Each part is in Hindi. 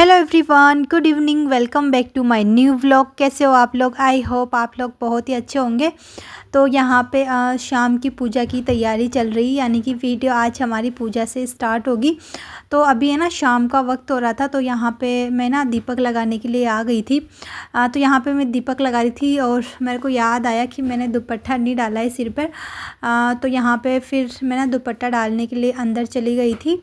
Hello everyone, good evening. Welcome back to my new vlog. कैसे हो आप लोग? आई होप आप लोग बहुत ही अच्छे होंगे। तो यहाँ पे शाम की पूजा की तैयारी चल रही, यानी कि वीडियो आज हमारी पूजा से स्टार्ट होगी। तो अभी है ना शाम का वक्त हो रहा था, तो यहाँ पे मैं ना दीपक लगाने के लिए आ गई थी। तो यहाँ पे मैं दीपक लगा रही थी और मेरे को याद आया कि मैंने दुपट्टा नहीं डाला है सिर पर। तो यहाँ पे फिर मैं ना दुपट्टा डालने के लिए अंदर चली गई थी।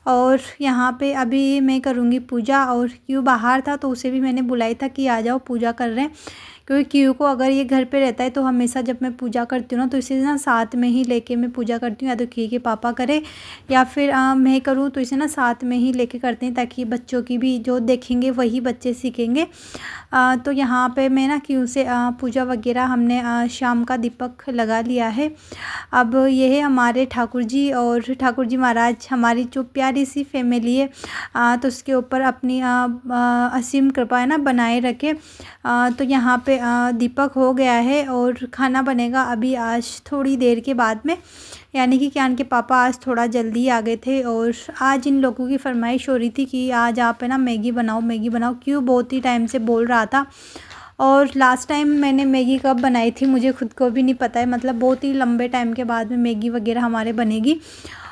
और यहाँ पे अभी मैं करूँगी पूजा, और क्यों बाहर था तो उसे भी मैंने बुलाई था कि आ जाओ पूजा कर रहे हैं। क्योंकि क्यू को अगर ये घर पे रहता है तो हमेशा जब मैं पूजा करती हूँ ना तो इसे ना साथ में ही लेके मैं पूजा करती हूँ। या तो क्यू के पापा करे या फिर मैं करूँ, तो इसे ना साथ में ही लेके करते हैं, ताकि बच्चों की भी जो देखेंगे वही बच्चे सीखेंगे। तो यहाँ पे मैं ना क्यू से पूजा वगैरह हमने शाम का दीपक लगा लिया है। अब ये है हमारे ठाकुर जी, और ठाकुर जी महाराज हमारी जो प्यारी सी फैमिली है, तो उसके ऊपर अपनी असीम कृपा है ना बनाए रखे। तो यहाँ पे दीपक हो गया है और खाना बनेगा अभी आज थोड़ी देर के बाद में। यानी कि कियान के पापा आज थोड़ा जल्दी आ गए थे, और आज इन लोगों की फरमाइश हो रही थी कि आज आप है ना मैगी बनाओ मैगी बनाओ। क्यों बहुत ही टाइम से बोल रहा था। और लास्ट टाइम मैंने मैगी कब बनाई थी मुझे खुद को भी नहीं पता है, मतलब बहुत ही लंबे टाइम के बाद में मैगी वगैरह हमारे बनेगी।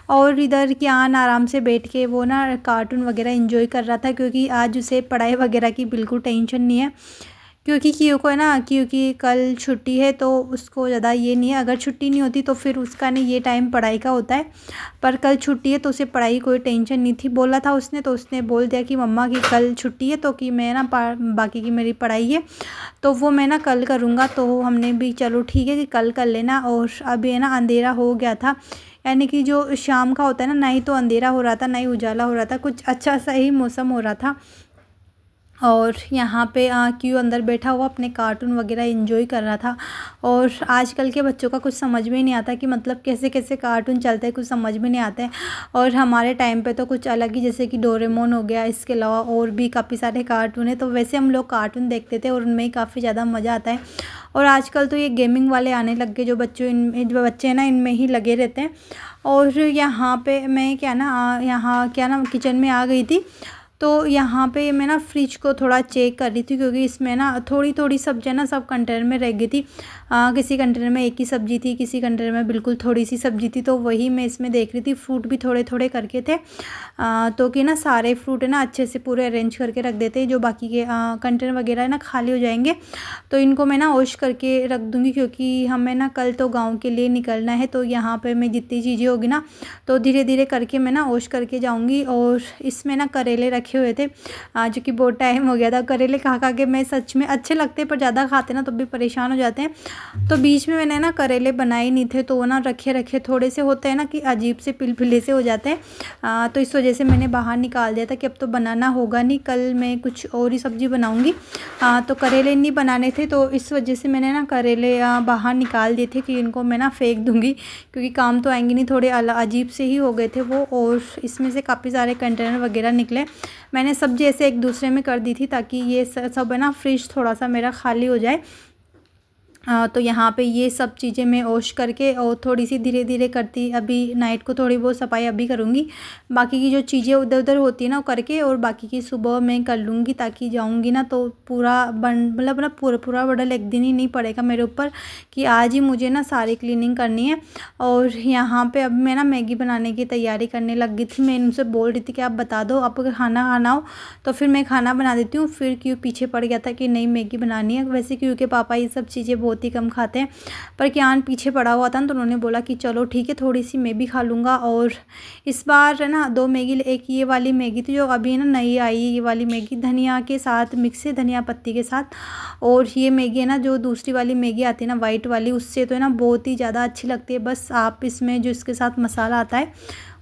और इधर कियान आराम से बैठ के वो ना कार्टून वगैरह एंजॉय कर रहा था, क्योंकि आज उसे पढ़ाई वगैरह की बिल्कुल टेंशन नहीं है। क्योंकि क्यू को है ना, क्योंकि कल छुट्टी है तो उसको ज़्यादा ये नहीं है। अगर छुट्टी नहीं होती तो फिर उसका नहीं, ये टाइम पढ़ाई का होता है। पर कल छुट्टी है तो उसे पढ़ाई कोई टेंशन नहीं थी। बोला था उसने, तो उसने बोल दिया कि मम्मा की कल छुट्टी है तो कि मैं ना बाकी की मेरी पढ़ाई है तो वो मैं ना कल करूँगा। तो हमने भी चलो ठीक है कि कल कर लेना। और अभी है ना अंधेरा हो गया था, यानी कि जो शाम का होता है ना ही तो अंधेरा हो रहा था ना ही उजाला हो रहा था, कुछ अच्छा सा ही मौसम हो रहा था। और यहाँ पे क्यू अंदर बैठा हुआ अपने कार्टून वगैरह एंजॉय कर रहा था। और आजकल के बच्चों का कुछ समझ में नहीं आता कि मतलब कैसे कैसे कार्टून चलते हैं, कुछ समझ में नहीं आता है। और हमारे टाइम पे तो कुछ अलग ही, जैसे कि डोरेमोन हो गया, इसके अलावा और भी काफ़ी सारे कार्टून है। तो वैसे हम लोग कार्टून देखते थे और उनमें ही काफ़ी ज़्यादा मज़ा आता है। और आजकल तो ये गेमिंग वाले आने लग गए, जो बच्चे हैं ना इनमें ही लगे रहते हैं। और यहाँ पे मैं यहाँ क्या ना किचन में आ गई थी। तो यहाँ पे मैं ना फ्रिज को थोड़ा चेक कर रही थी, क्योंकि इसमें ना थोड़ी थोड़ी सब्जियाँ ना सब कंटेनर में रह गई थी। किसी कंटेनर में एक ही सब्जी थी, किसी कंटेनर में बिल्कुल थोड़ी सी सब्जी थी। तो वही मैं इसमें देख रही थी। फ्रूट भी थोड़े थोड़े करके थे, तो कि ना सारे फ्रूट है ना अच्छे से पूरे अरेंज करके रख देते हैं। जो बाकी के कंटेनर वगैरह है ना खाली हो जाएंगे तो इनको मैं ना वॉश करके रख दूँगी, क्योंकि हमें ना कल तो गाँव के लिए निकलना है। तो यहाँ पर मैं जितनी चीज़ें होगी ना तो धीरे धीरे करके मैं ना वॉश करके जाऊँगी। और इसमें ना करेले रखे हुए थे, जो कि बहुत टाइम हो गया था। करेले खा खा के मैं सच में अच्छे लगते हैं, पर ज़्यादा खाते ना तो भी परेशान हो जाते हैं। तो बीच में मैंने ना करेले बनाए नहीं थे, तो वो ना रखे रखे थोड़े से होते हैं ना कि अजीब से पिलपिले से हो जाते हैं। तो इस वजह से मैंने बाहर निकाल दिया था कि अब तो बनाना होगा नहीं, कल मैं कुछ और ही सब्ज़ी बनाऊँगी। तो करेले नहीं बनाने थे, तो इस वजह से मैंने ना करेले बाहर निकाल दिए थे कि इनको मैं ना फेंक दूँगी, क्योंकि काम तो आएंगे नहीं। थोड़े अजीब से ही हो गए थे वो, और इसमें से काफ़ी सारे कंटेनर वगैरह निकले। मैंने सब्जी ऐसे एक दूसरे में कर दी थी, ताकि ये सब है ना फ्रिज थोड़ा सा मेरा खाली हो जाए। तो यहाँ पे ये सब चीज़ें मैं वॉश करके और थोड़ी सी धीरे धीरे करती, अभी नाइट को थोड़ी बहुत सफाई अभी करूँगी। बाकी की जो चीज़ें उधर उधर होती है ना वो करके, और बाकी की सुबह मैं कर लूँगी, ताकि जाऊँगी ना तो पूरा मतलब ना पूरा बर्डन एक दिन ही नहीं पड़ेगा मेरे ऊपर कि आज ही मुझे ना सारी क्लीनिंग करनी है। और यहाँ पे अब मैं ना मैगी बनाने की तैयारी करने लग गई थी। मैं इनसे बोल रही थी कि आप बता दो, आप अगर खाना खाना हो तो फिर मैं खाना बना देती हूँ। फिर क्यों पीछे पड़ गया था कि नहीं मैगी बनानी है। वैसे क्यों के पापा ये सब चीज़ें बहुत ही कम खाते हैं, पर कियान पीछे पड़ा हुआ था तो उन्होंने बोला कि चलो ठीक है थोड़ी सी मैं भी खा लूँगा। और इस बार है ना 2 मैगी, एक ये वाली मैगी थी जो अभी ना नई आई, ये वाली मैगी धनिया के साथ मिक्स है, धनिया पत्ती के साथ। और ये मैगी है ना जो दूसरी वाली मैगी आती है ना वाइट वाली, उससे तो है ना बहुत ही ज़्यादा अच्छी लगती है। बस आप इसमें जो इसके साथ मसाला आता है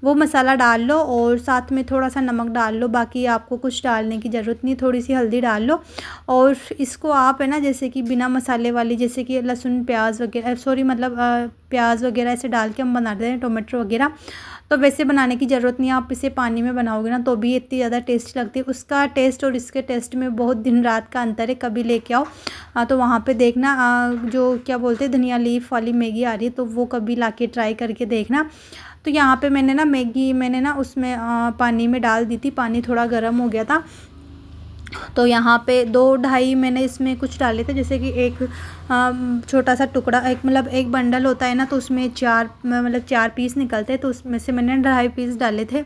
वो मसाला डाल लो, और साथ में थोड़ा सा नमक डाल लो। बाकी आपको कुछ डालने की ज़रूरत नहीं, थोड़ी सी हल्दी डाल लो। और इसको आप है ना जैसे कि बिना मसाले वाली, जैसे कि लहसुन प्याज वगैरह, सॉरी मतलब प्याज वगैरह ऐसे डाल के हम बनाते हैं, टमाटर वगैरह, तो वैसे बनाने की ज़रूरत नहीं है। आप इसे पानी में बनाओगे ना तो भी इतनी ज़्यादा टेस्टी लगती है। उसका टेस्ट और इसके टेस्ट में बहुत दिन रात का अंतर है। कभी लेके आओ तो वहाँ पे देखना, जो क्या बोलते हैं धनिया लीफ वाली मैगी आ रही है, तो वो कभी लाके ट्राई करके देखना। तो यहाँ पे मैंने ना मैगी उसमें पानी में डाल दी थी, पानी थोड़ा गर्म हो गया था। तो यहाँ पे 2-2.5 मैंने इसमें कुछ डाले थे, जैसे कि एक छोटा सा टुकड़ा, एक मतलब एक बंडल होता है ना, तो उसमें 4 मतलब 4 पीस निकलते हैं, तो उसमें से मैंने 2.5 पीस डाले थे।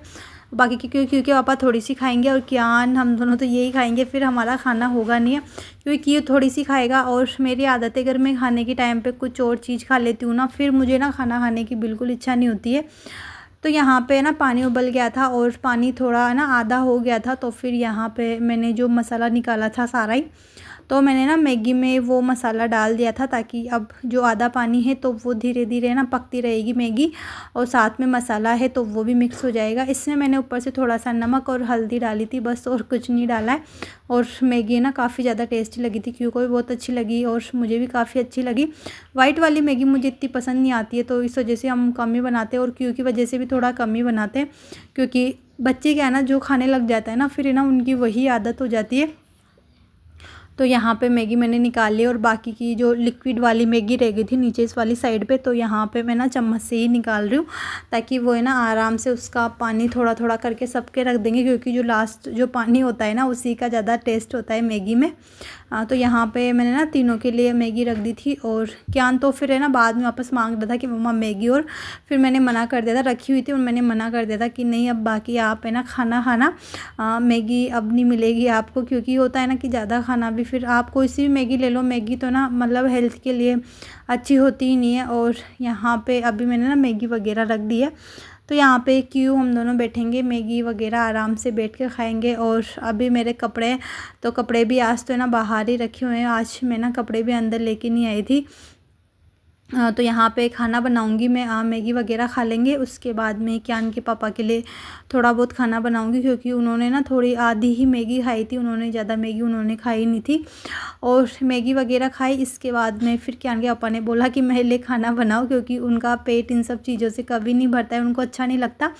बाकी क्योंकि पापा थोड़ी सी खाएंगे और कियान, हम दोनों तो यही खाएंगे, फिर हमारा खाना होगा नहीं है, क्योंकि ये थोड़ी सी खाएगा। और मेरी आदत है, अगर मैं खाने के टाइम पे कुछ और चीज़ खा लेती हूँ ना, फिर मुझे ना खाना खाने की बिल्कुल इच्छा नहीं होती है। तो यहाँ पे ना पानी उबल गया था और पानी थोड़ा ना आधा हो गया था, तो फिर यहाँ पे मैंने जो मसाला निकाला था सारा ही, तो मैंने ना मैगी में वो मसाला डाल दिया था, ताकि अब जो आधा पानी है तो वो धीरे धीरे ना पकती रहेगी मैगी, और साथ में मसाला है तो वो भी मिक्स हो जाएगा। इसमें मैंने ऊपर से थोड़ा सा नमक और हल्दी डाली थी बस, और कुछ नहीं डाला है। और मैगी ना काफ़ी ज़्यादा टेस्टी लगी थी, क्योंकि भी बहुत अच्छी लगी और मुझे भी काफ़ी अच्छी लगी। वाइट वाली मैगी मुझे इतनी पसंद नहीं आती है, तो इस वजह से हम कम ही बनाते हैं, और क्यों की वजह से भी थोड़ा कम ही बनाते हैं, क्योंकि बच्चे क्या है ना, जो खाने लग जाता है ना, फिर ना उनकी वही आदत हो जाती है। तो यहाँ पे मैगी मैंने निकाल ली, और बाकी की जो लिक्विड वाली मैगी रह गई थी नीचे इस वाली साइड पे, तो यहाँ पे मैं ना चम्मच से ही निकाल रही हूँ, ताकि वो है ना आराम से उसका पानी थोड़ा थोड़ा करके सबके रख देंगे, क्योंकि जो लास्ट जो पानी होता है ना, उसी का ज़्यादा टेस्ट होता है मैगी में। तो यहाँ पे मैंने ना तीनों के लिए मैगी रख दी थी। और क्यान तो फिर है ना बाद में वापस मांग रहा था कि मम्मा मैगी, और फिर मैंने मना कर दिया था, रखी हुई थी और मैंने मना कर दिया था कि नहीं, अब बाकी आप है ना खाना मैगी अब नहीं मिलेगी आपको, क्योंकि होता है ना कि ज़्यादा खाना भी, फिर आप कोई सी भी मैगी ले लो, मैगी तो ना मतलब हेल्थ के लिए अच्छी होती ही नहीं है। और यहाँ पे अभी मैंने ना मैगी वगैरह रख दी है, तो यहाँ पे क्यों हम दोनों बैठेंगे, मैगी वगैरह आराम से बैठ के खाएंगे। और अभी मेरे कपड़े, तो कपड़े भी आज तो है ना बाहर ही रखे हुए हैं, आज मैं ना कपड़े भी अंदर लेके नहीं आई थी। तो यहाँ पे खाना बनाऊंगी मैं, मैगी वगैरह खा लेंगे, उसके बाद में क्यान के पापा के लिए थोड़ा बहुत खाना बनाऊंगी, क्योंकि उन्होंने ना थोड़ी आधी ही मैगी खाई थी, उन्होंने ज़्यादा मैगी उन्होंने खाई नहीं थी। और मैगी वगैरह खाई, इसके बाद में फिर क्यान के पापा ने बोला कि मेरे लिए खाना बनाओ, क्योंकि उनका पेट इन सब चीज़ों से कभी नहीं भरता है, उनको अच्छा नहीं लगता।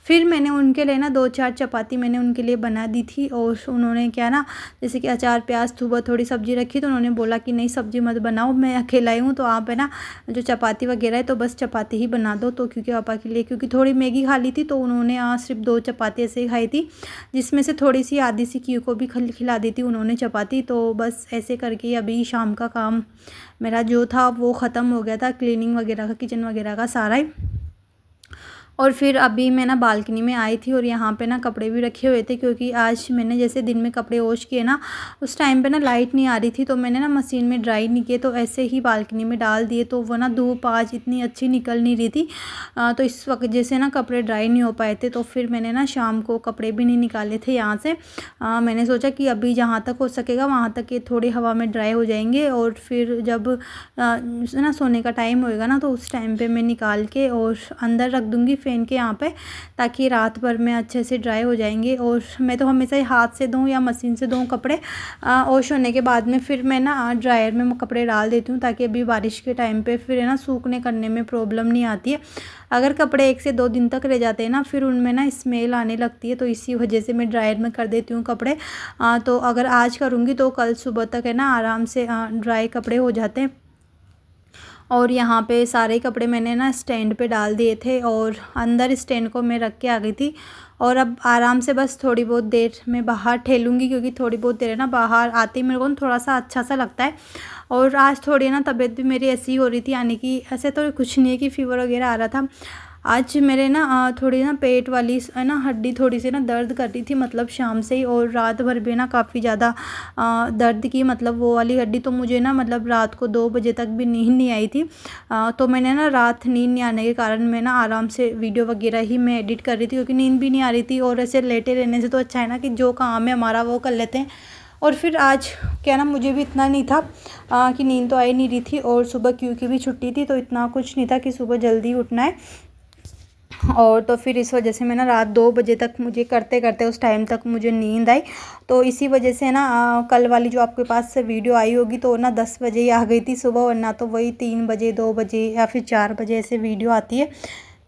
फिर मैंने उनके लिए ना 2-4 चपाती मैंने उनके लिए बना दी थी, और उन्होंने क्या ना, जैसे कि अचार प्याज सुबह थोड़ी सब्ज़ी रखी, तो उन्होंने बोला कि नहीं सब्ज़ी मत बनाओ, मैं अकेला ही हूँ, तो आप है ना जो चपाती वगैरह है तो बस चपाती ही बना दो। तो क्योंकि पापा के लिए, क्योंकि थोड़ी मैगी खा ली थी, तो उन्होंने सिर्फ 2 चपाती ऐसे ही खाई थी, जिसमें से थोड़ी सी आधी सी क्यू को भी खिला दी थी उन्होंने चपाती। तो बस ऐसे करके अभी शाम का काम मेरा जो था वो ख़त्म हो गया था, क्लीनिंग वगैरह का, किचन वगैरह का सारा ही। और फिर अभी मैं ना बालकनी में आई थी, और यहाँ पे ना कपड़े भी रखे हुए थे, क्योंकि आज मैंने जैसे दिन में कपड़े वॉश किए ना, उस टाइम पे ना लाइट नहीं आ रही थी, तो मैंने ना मशीन में ड्राई नहीं किए, तो ऐसे ही बालकनी में डाल दिए, तो वो ना धूप आज इतनी अच्छी निकल नहीं रही थी। तो इस वक्त जैसे ना कपड़े ड्राई नहीं हो पाए थे, तो फिर मैंने ना शाम को कपड़े भी नहीं निकाले थे यहाँ से। मैंने सोचा कि अभी जहाँ तक हो सकेगा वहाँ तक ये थोड़ी हवा में ड्राई हो जाएंगे, और फिर जब ना सोने का टाइम होएगा ना, तो उस टाइम पर मैं निकाल के और अंदर रख दूँगी फ़ैन के यहाँ पे, ताकि रात भर में अच्छे से ड्राई हो जाएंगे। और मैं तो हमेशा ही हाथ से धोऊँ या मशीन से धोऊँ कपड़े, वॉश होने के बाद में फिर मैं ना ड्रायर में कपड़े डाल देती हूँ, ताकि अभी बारिश के टाइम पे फिर है ना सूखने करने में प्रॉब्लम नहीं आती है। अगर कपड़े 1 से 2 दिन तक रह जाते हैं ना, फिर उनमें ना स्मेल आने लगती है, तो इसी वजह से मैं ड्रायर में कर देती हूँ कपड़े। तो अगर आज करूँगी तो कल सुबह तक है ना आराम से ड्राई कपड़े हो जाते हैं। और यहाँ पे सारे कपड़े मैंने ना स्टैंड पे डाल दिए थे, और अंदर स्टैंड को मैं रख के आ गई थी। और अब आराम से बस थोड़ी बहुत देर मैं बाहर ठहलूँगी, क्योंकि थोड़ी बहुत देर है ना बाहर आते ही मेरे को थोड़ा सा अच्छा सा लगता है। और आज थोड़ी ना तबीयत भी मेरी ऐसी हो रही थी, यानी कि ऐसे तो कुछ नहीं है कि फ़ीवर वगैरह आ रहा था। आज मेरे ना थोड़ी ना पेट वाली है ना हड्डी थोड़ी सी ना दर्द कर रही थी, मतलब शाम से ही, और रात भर भी ना काफ़ी ज़्यादा दर्द की, मतलब वो वाली हड्डी। तो मुझे ना मतलब रात को 2 बजे तक भी नींद नहीं आई थी। तो मैंने ना रात नींद नहीं आने के कारण मैं ना आराम से वीडियो वगैरह ही मैं एडिट कर रही थी, क्योंकि नींद भी नहीं आ रही थी, और ऐसे लेटे रहने से तो अच्छा है ना कि जो काम है हमारा वो कर लेते हैं। और फिर आज क्या ना मुझे भी इतना नहीं था कि नींद तो आई नहीं रही थी, और सुबह क्योंकि भी छुट्टी थी, तो इतना कुछ नहीं था कि सुबह जल्दी उठना है। और तो फिर इस वजह से मैं ना रात 2 बजे तक मुझे करते करते उस टाइम तक मुझे नींद आई। तो इसी वजह से ना कल वाली जो आपके पास से वीडियो आई होगी, तो ना 10 बजे ही आ गई थी सुबह, वरना तो वही 3 बजे 2 बजे या फिर 4 बजे ऐसे वीडियो आती है,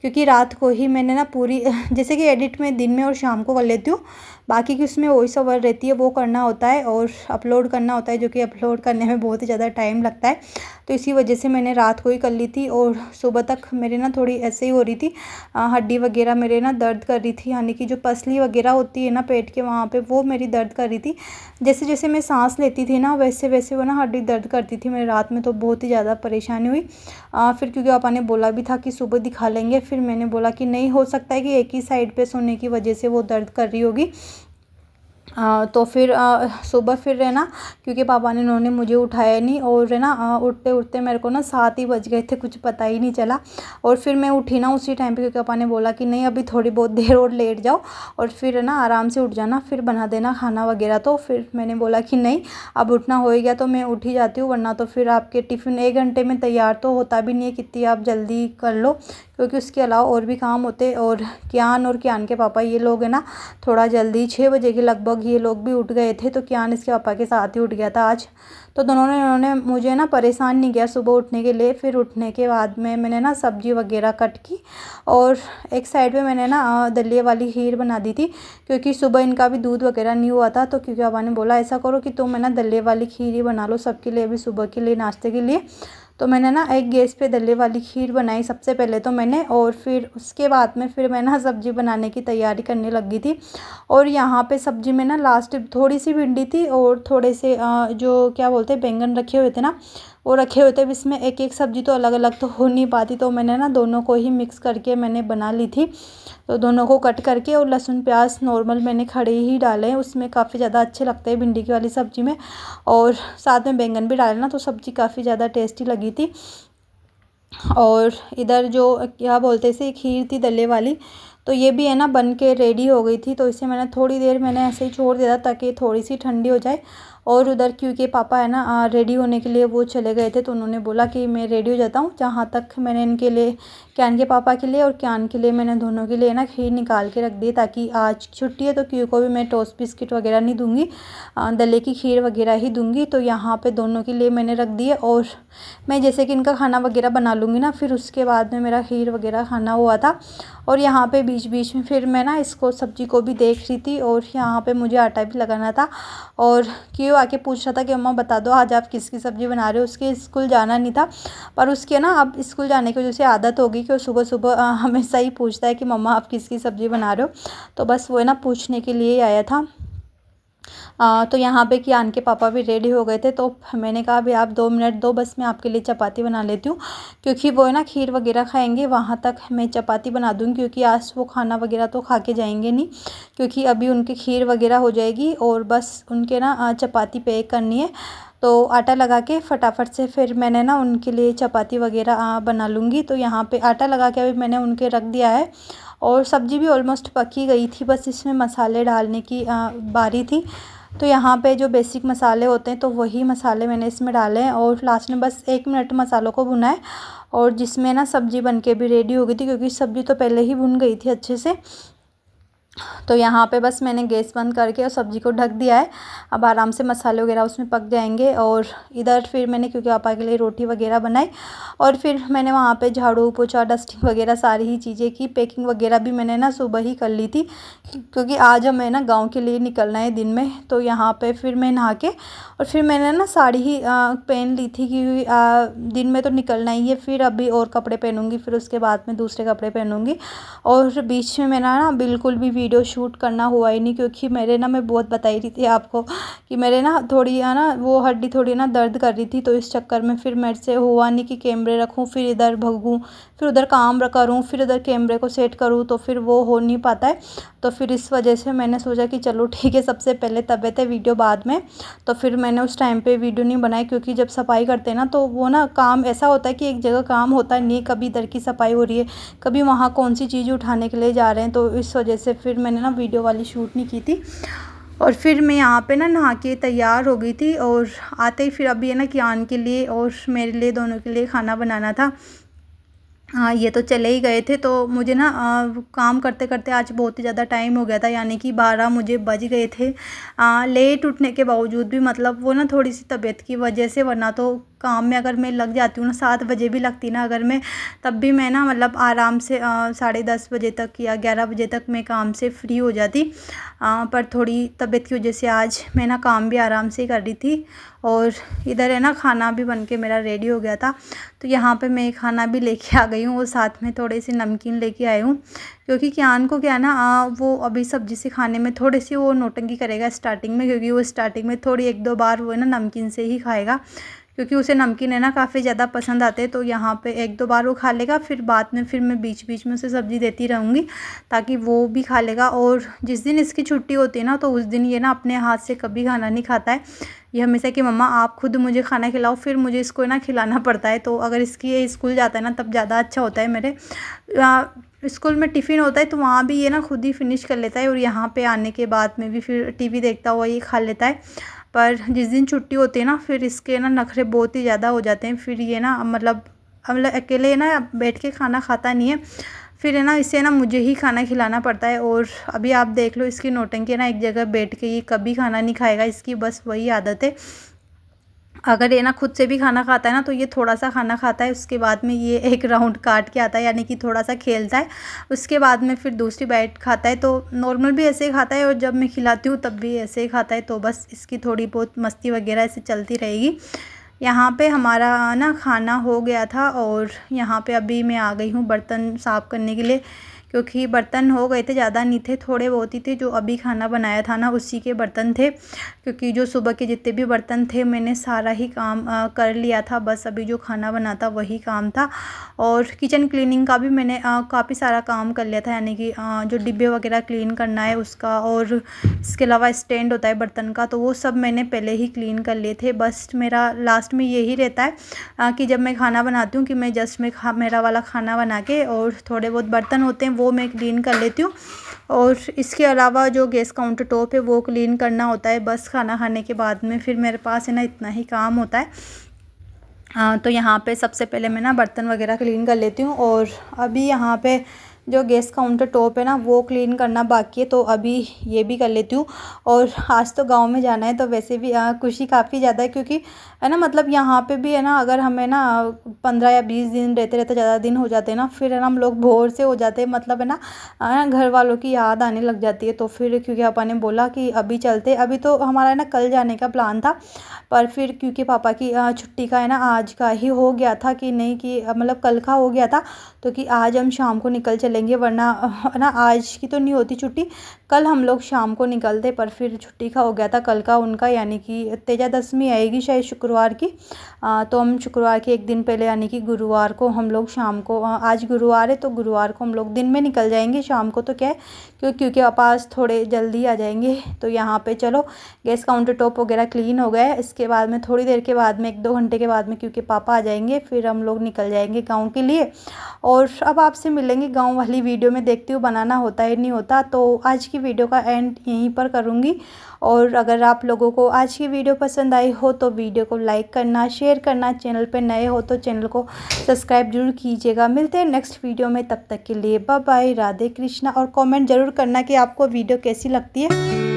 क्योंकि रात को ही मैंने ना पूरी जैसे कि एडिट में दिन में और शाम को कर लेती हूँ, बाकी की उसमें वॉइस ओवर रहती है वो करना होता है और अपलोड करना होता है, जो कि अपलोड करने में बहुत ही ज़्यादा टाइम लगता है। तो इसी वजह से मैंने रात को ही कर ली थी और सुबह तक मेरी ना थोड़ी ऐसे ही हो रही थी, हड्डी वगैरह मेरे ना दर्द कर रही थी, यानी कि जो पसली वगैरह होती है ना पेट के वहाँ पे, वो मेरी दर्द कर रही थी। जैसे जैसे मैं सांस लेती थी ना वैसे वैसे वो ना हड्डी दर्द करती थी मेरी रात में, तो बहुत ही ज़्यादा परेशानी हुई। फिर क्योंकि पापा ने बोला भी था कि सुबह दिखा लेंगे, फिर मैंने बोला कि नहीं, हो सकता है कि एक ही साइड पे सोने की वजह से वो दर्द कर रही होगी। तो फिर सुबह फिर है ना, क्योंकि पापा ने उन्होंने मुझे उठाया नहीं, और है ना उठते उठते मेरे को ना 7 ही बज गए थे, कुछ पता ही नहीं चला। और फिर मैं उठी ना उसी टाइम पे, क्योंकि पापा ने बोला कि नहीं अभी थोड़ी बहुत देर और लेट जाओ और फिर है ना आराम से उठ जाना, फिर बना देना खाना वगैरह। तो फिर मैंने बोला कि नहीं, अब उठना हो ही गया तो मैं उठ ही जाती हूँ, वरना तो फिर आपके टिफ़िन 1 घंटे में तैयार तो होता भी नहीं है, कितनी आप जल्दी कर लो, क्योंकि उसके अलावा और भी काम होते। और कियान के पापा ये लोग हैं ना थोड़ा जल्दी 6 बजे के लगभग ये लोग भी उठ गए थे, तो कियान इसके पापा के साथ ही उठ गया था आज। तो दोनों ने उन्होंने मुझे ना परेशान नहीं किया सुबह उठने के लिए। फिर उठने के बाद में मैंने ना सब्ज़ी वगैरह कट की और एक साइड पे मैंने ना दलिया वाली खीर बना दी थी, क्योंकि सुबह इनका भी दूध वगैरह नहीं हुआ था। तो क्योंकि पापा ने बोला ऐसा करो कि तुम है ना दलिया वाली खीर ही बना लो सबके लिए, अभी सुबह के लिए नाश्ते के लिए। तो मैंने ना एक गैस पे दलिया वाली खीर बनाई सबसे पहले तो मैंने, और फिर उसके बाद में फिर मैं ना सब्ज़ी बनाने की तैयारी करने लगी थी। और यहाँ पे सब्ज़ी में ना लास्ट थोड़ी सी भिंडी थी और थोड़े से जो क्या बोलते हैं बैंगन रखे हुए थे ना, वो रखे हुए थे। अब इसमें एक एक सब्ज़ी तो अलग अलग तो हो नहीं पाती, तो मैंने ना दोनों को ही मिक्स करके मैंने बना ली थी। तो दोनों को कट करके, और लहसुन प्याज नॉर्मल मैंने खड़े ही डाले हैं, उसमें काफ़ी ज़्यादा अच्छे लगते हैं भिंडी की वाली सब्ज़ी में। और साथ में बैंगन भी डाले ना, तो सब्ज़ी काफ़ी ज़्यादा टेस्टी लगी थी। और इधर जो क्या बोलते से खीर थी दल्ले वाली, तो ये भी है ना बन के रेडी हो गई थी। तो इसे मैंने थोड़ी देर मैंने ऐसे ही छोड़ दिया था ताकि थोड़ी सी ठंडी हो जाए। और उधर क्योंकि पापा है ना रेडी होने के लिए वो चले गए थे, तो उन्होंने बोला कि मैं रेडी हो जाता हूँ। जहाँ तक मैंने इनके लिए, कियान के पापा के लिए और कियान के लिए, मैंने दोनों के लिए ना खीर निकाल के रख दी, ताकि आज छुट्टी है तो क्यों को भी मैं टोस्ट बिस्किट वगैरह नहीं दूँगी, दल्ले की खीर वगैरह ही दूँगी। तो यहाँ पे दोनों के लिए मैंने रख दी है। और मैं जैसे कि इनका खाना वगैरह बना लूँगी ना, फिर उसके बाद में मेरा खीर वगैरह खाना हुआ था। और यहाँ पे बीच बीच में फिर मैं ना इसको सब्ज़ी को भी देख रही थी, और यहाँ पे मुझे आटा भी लगाना था। और क्यों आके पूछ रहा था कि अम्मा बता दो आज आप किसकी सब्ज़ी बना रहे हो। उसके स्कूल जाना नहीं था, पर उसके ना अब स्कूल जाने की वजह से आदत होगी कि वो सुबह सुबह हमेशा ही पूछता है कि मम्मा आप किसकी सब्ज़ी बना रहे हो। तो बस वो है ना पूछने के लिए आया था। तो यहाँ पे कियान के पापा भी रेडी हो गए थे, तो मैंने कहा अभी आप 2 मिनट दो, बस मैं आपके लिए चपाती बना लेती हूँ, क्योंकि वो है ना खीर वगैरह खाएंगे, वहाँ तक मैं चपाती बना दूँगी, क्योंकि आज वो खाना वगैरह तो खा के जाएंगे नहीं, क्योंकि अभी उनकी खीर वगैरह हो जाएगी और बस उनके ना चपाती पैक करनी है। तो आटा लगा के फटाफट से फिर मैंने ना उनके लिए चपाती वगैरह बना लूँगी। तो यहाँ पे आटा लगा के अभी मैंने उनके रख दिया है, और सब्ज़ी भी ऑलमोस्ट पकी गई थी, बस इसमें मसाले डालने की बारी थी। तो यहाँ पे जो बेसिक मसाले होते हैं तो वही मसाले मैंने इसमें डाले हैं, और लास्ट में बस 1 मिनट मसालों को भुना है, और जिसमें ना सब्ज़ी बन के भी रेडी हो गई थी, क्योंकि सब्ज़ी तो पहले ही भुन गई थी अच्छे से। तो यहाँ पे बस मैंने गैस बंद करके और सब्ज़ी को ढक दिया है। अब आराम से मसाले वगैरह उसमें पक जाएंगे। और इधर फिर मैंने क्योंकि पापा के लिए रोटी वगैरह बनाई, और फिर मैंने वहाँ पे झाड़ू पोछा डस्टिंग वगैरह सारी ही चीज़ें की। पैकिंग वगैरह भी मैंने ना सुबह ही कर ली थी, क्योंकि आज हमें ना गाँव के लिए निकलना है दिन में। तो यहाँ पर फिर मैं नहा के, और फिर मैंने ना साड़ी ही पहन ली थी, क्योंकि दिन में तो निकलना ही है, फिर अभी और कपड़े पहनूँगी, फिर उसके बाद में दूसरे कपड़े पहनूँगी। और बीच में मैंने ना बिल्कुल भी वीडियो शूट करना हुआ ही नहीं, क्योंकि मेरे ना, मैं बहुत बताई रही थी आपको कि मेरे ना थोड़ी है ना वो हड्डी थोड़ी ना दर्द कर रही थी, तो इस चक्कर में फिर मेरे से हुआ नहीं कि कैमरे रखूँ, फिर इधर भगूँ, फिर उधर काम करूँ, फिर इधर कैमरे को सेट करूँ, तो फिर वो हो नहीं पाता है। तो फिर इस वजह से मैंने सोचा कि चलो ठीक है, सबसे पहले तबीयत है, वीडियो बाद में। तो फिर मैंने उस टाइम पे वीडियो नहीं बनाई, क्योंकि जब सफाई करते हैं ना, तो वो ना काम ऐसा होता है कि एक जगह काम होता नहीं, कभी इधर की सफाई हो रही है, कभी वहाँ कौन सी चीज़ उठाने के लिए जा रहे हैं, तो इस वजह से फिर मैंने ना वीडियो वाली शूट नहीं की थी। और फिर मैं यहाँ पे ना नहा के तैयार हो गई थी, और आते ही फिर अभी है ना कियान के लिए और मेरे लिए, दोनों के लिए खाना बनाना था। हाँ, ये तो चले ही गए थे, तो मुझे ना काम करते करते आज बहुत ही ज़्यादा टाइम हो गया था, यानी कि 12 मुझे बज गए थे। लेट उठने के बावजूद भी, मतलब वो ना थोड़ी सी तबीयत की वजह से, वरना तो काम में अगर मैं लग जाती हूँ ना, 7 बजे भी लगती ना अगर मैं, तब भी मैं ना मतलब आराम से 10:30 बजे तक या 11 बजे तक मैं काम से फ्री हो जाती। पर थोड़ी तबीयत की वजह से आज मैं ना काम भी आराम से ही कर रही थी, और इधर है ना खाना भी बन के मेरा रेडी हो गया था। तो यहाँ पे मैं खाना भी लेके आ गई हूँ, और साथ में थोड़े से नमकीन लेके आई हूँ, क्योंकि कियान को क्या है ना, वो अभी सब्जी से खाने में थोड़ी सी वो नौटंकी करेगा स्टार्टिंग में, क्योंकि वो स्टार्टिंग में थोड़ी 1-2 बार वो है ना नमकीन से ही खाएगा, क्योंकि उसे नमकीन है ना काफ़ी ज़्यादा पसंद आते हैं। तो यहाँ पे 1-2 बार वो खा लेगा, फिर बाद में फिर मैं बीच बीच में उसे सब्ज़ी देती रहूँगी, ताकि वो भी खा लेगा। और जिस दिन इसकी छुट्टी होती है ना, तो उस दिन ये ना अपने हाथ से कभी खाना नहीं खाता है। ये हमेशा कि मम्मा आप खुद मुझे खाना खिलाओ, फिर मुझे इसको ना खिलाना पड़ता है। तो अगर इसकी ये स्कूल जाता है ना, तब ज़्यादा अच्छा होता है। मेरे स्कूल में टिफ़िन होता है, तो वहाँ भी ये ना खुद ही फिनिश कर लेता है, और यहाँ पे आने के बाद में भी फिर टीवी देखता हुआ ये खा लेता है। पर जिस दिन छुट्टी होती है ना, फिर इसके ना नखरे बहुत ही ज़्यादा हो जाते हैं। फिर ये ना मतलब अकेले ना बैठ के खाना खाता नहीं है, फिर है ना इसे ना मुझे ही खाना खिलाना पड़ता है। और अभी आप देख लो इसकी नौटंकी है ना, एक जगह बैठ के ये कभी खाना नहीं खाएगा, इसकी बस वही आदत है। अगर ये ना खुद से भी खाना खाता है ना, तो ये थोड़ा-सा खाना खाता है, उसके बाद में ये एक राउंड काट के आता है, यानी कि थोड़ा-सा खेलता है। उसके बाद में फिर दूसरी बाइट खाता है। तो नॉर्मल भी ऐसे ही खाता है, और जब मैं खिलाती हूँ तब भी ऐसे ही खाता है। तो बस इसकी थोड़ी बहुत मस्ती वगैरह ऐसे चलती रहेगी। यहाँ पे हमारा ना खाना हो गया था, और यहाँ पे अभी मैं आ गई हूँ बर्तन साफ़ करने के लिए, क्योंकि बर्तन हो गए थे, ज़्यादा नहीं थे, थोड़े बहुत ही थे। जो अभी खाना बनाया था ना, उसी के बर्तन थे, क्योंकि जो सुबह के जितने भी बर्तन थे मैंने सारा ही काम कर लिया था। बस अभी जो खाना बना था वही काम था। और किचन क्लीनिंग का भी मैंने काफ़ी सारा काम कर लिया था, यानी कि जो डिब्बे वगैरह क्लीन करना है उसका, और इसके अलावा स्टैंड होता है बर्तन का, तो वो सब मैंने पहले ही क्लीन कर लिए थे। बस मेरा लास्ट में यही रहता है कि जब मैं खाना बनाती हूँ, कि मैं जस्ट मेरा वाला खाना बना के, और थोड़े बहुत बर्तन होते हैं वो मैं क्लीन कर लेती हूँ। और इसके अलावा जो गैस काउंटर टॉप है वो क्लीन करना होता है, बस खाना खाने के बाद में। फिर मेरे पास है ना इतना ही काम होता है। तो यहाँ पे सबसे पहले मैं ना बर्तन वगैरह क्लीन कर लेती हूँ, और अभी यहाँ पे जो गैस काउंटर टॉप है ना वो क्लीन करना बाकी है, तो अभी ये भी कर लेती हूँ। और आज तो गांव में जाना है, तो वैसे भी खुशी काफ़ी ज़्यादा है, क्योंकि है ना मतलब यहाँ पे भी है ना, अगर हमें ना 15 या 20 दिन रहते रहते ज़्यादा दिन हो जाते हैं ना, फिर है ना हम लोग बोर से हो जाते हैं, मतलब है ना घर वालों की याद आने लग जाती है। तो फिर क्योंकि पापा ने बोला कि अभी चलते, अभी तो हमारा ना कल जाने का प्लान था, पर फिर क्योंकि पापा की छुट्टी का है ना आज का ही हो गया था, कि नहीं कि मतलब कल का हो गया था, तो कि आज हम शाम को निकल चलेंगे, वरना ना आज की तो नहीं होती छुट्टी, कल हम लोग शाम को निकलते। पर फिर छुट्टी का हो गया था कल का उनका, यानी कि तेजा दशमी आएगी शायद शुक्रवार की। तो हम शुक्रवार के एक दिन पहले, यानी कि गुरुवार को हम लोग शाम को, आज गुरुवार है तो गुरुवार को हम लोग दिन में निकल जाएंगे, शाम को तो क्या है क्योंकि पास थोड़े जल्दी आ जाएंगे। तो यहाँ पे चलो गैस काउंटर टॉप वगैरह क्लीन हो गया है। इसके बाद में थोड़ी देर के बाद में 1-2 घंटे के बाद में, क्योंकि पापा आ जाएंगे, फिर हम लोग निकल जाएंगे गाँव के लिए। और अब आपसे मिलेंगे गाँव वाली वीडियो में, देखती हूँ बनाना होता है नहीं होता। तो आज की वीडियो का एंड यहीं पर करूँगी। और अगर आप लोगों को आज की वीडियो पसंद आई हो तो वीडियो को लाइक करना, शेयर करना, चैनल पर नए हो तो चैनल को सब्सक्राइब जरूर कीजिएगा। मिलते हैं नेक्स्ट वीडियो में, तब तक के लिए बाय बाय, राधे कृष्णा। और कमेंट ज़रूर करना कि आपको वीडियो कैसी लगती है।